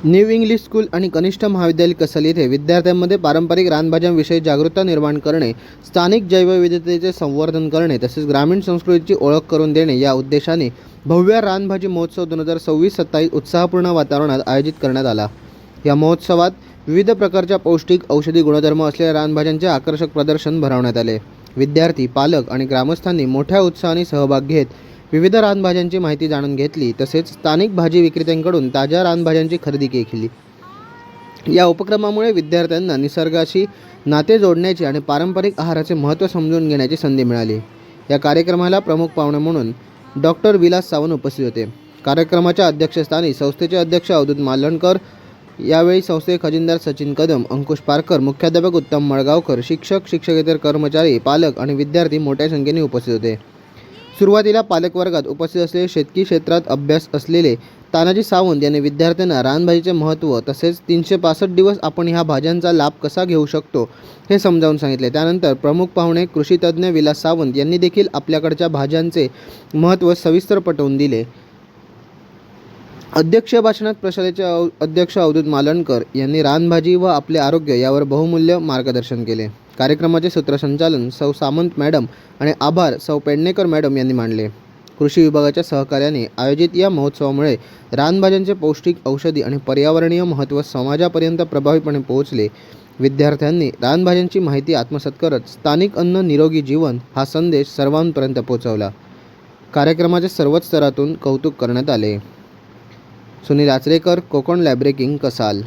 New English school आणि कनिष्ठ महाविद्यालय कसल येथे विद्यार्थ्यांमध्ये पारंपरिक रानभाज्यांविषयी जागरूकता निर्माण करणे, स्थानिक जैवविविधतेचे संवर्धन करणे तसेच ग्रामीण संस्कृतीची ओळख करून देणे या उद्देशाने भव्य रानभाजी महोत्सव 2026-27 उत्साहपूर्ण वातावरणात आयोजित करण्यात आला। या महोत्सवात विविध प्रकारच्या पौष्टिक औषधी गुणधर्म असलेल्या रानभाज्यांचे आकर्षक प्रदर्शन भरवण्यात आले। विद्यार्थी, पालक आणि ग्रामस्थांनी मोठ्या उत्साहाने सहभाग घेत विविध रानभाज्यांची माहिती जाणून घेतली तसेच स्थानिक भाजी विक्रेत्यांकडून ताज्या रानभाज्यांची खरेदी केली। या उपक्रमामुळे विद्यार्थ्यांना निसर्गाशी नाते जोडण्याची आणि पारंपरिक आहाराचे महत्त्व समजून घेण्याची संधी मिळाली। या कार्यक्रमाला प्रमुख पाहुणे म्हणून डॉक्टर विलास सावंत उपस्थित होते। कार्यक्रमाच्या अध्यक्षस्थानी संस्थेचे अध्यक्ष अवधूत मालणकर, यावेळी संस्थे खजिनदार सचिन कदम, अंकुश पारकर, मुख्याध्यापक उत्तम मळगावकर, शिक्षक, शिक्षकेतर कर्मचारी, पालक आणि विद्यार्थी मोठ्या संख्येने उपस्थित होते। सुरुवातीला पालकवर्गात उपस्थित असलेले शेतकी क्षेत्रात अभ्यास असलेले तानाजी सावंत यांनी विद्यार्थ्यांना रानभाजीचे महत्त्व तसेच 365 दिवस आपण ह्या भाज्यांचा लाभ कसा घेऊ शकतो हे समजावून सांगितले। त्यानंतर प्रमुख पाहुणे कृषीतज्ञ विलास सावंत यांनी देखील आपल्याकडच्या भाज्यांचे महत्त्व सविस्तर पटवून दिले। अध्यक्षीय भाषणात प्रशालेचे अध्यक्ष अवधूत मालणकर यांनी रानभाजी व आपले आरोग्य यावर बहुमूल्य मार्गदर्शन केले। कार्यक्रमाचे सूत्रसंचालन सौ सामंत मॅडम आणि आभार सौ पेडणेकर मॅडम यांनी मानले। कृषी विभागाच्या सहकार्याने आयोजित या महोत्सवामुळे रानभाज्यांचे पौष्टिक, औषधी आणि पर्यावरणीय महत्त्व समाजापर्यंत प्रभावीपणे पोहोचले। विद्यार्थ्यांनी रानभाज्यांची माहिती आत्मसात करत स्थानिक अन्न निरोगी जीवन हा संदेश सर्वांपर्यंत पोहोचवला। कार्यक्रमाचे सर्वच स्तरातून कौतुक करण्यात आले। Sunil Acharekar, Konkan live breaking, Kasal.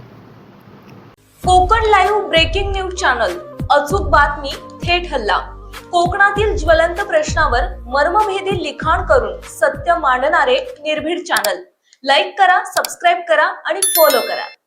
Konkan live breaking news channel, अचूक बातमी, थेट हल्ला। कोकणातील ज्वलंत प्रश्नावर मर्मभेदी लिखाण करून सत्य मांडणारे निर्भीड चॅनल। लाईक करा, सबस्क्राईब करा आणि फॉलो करा।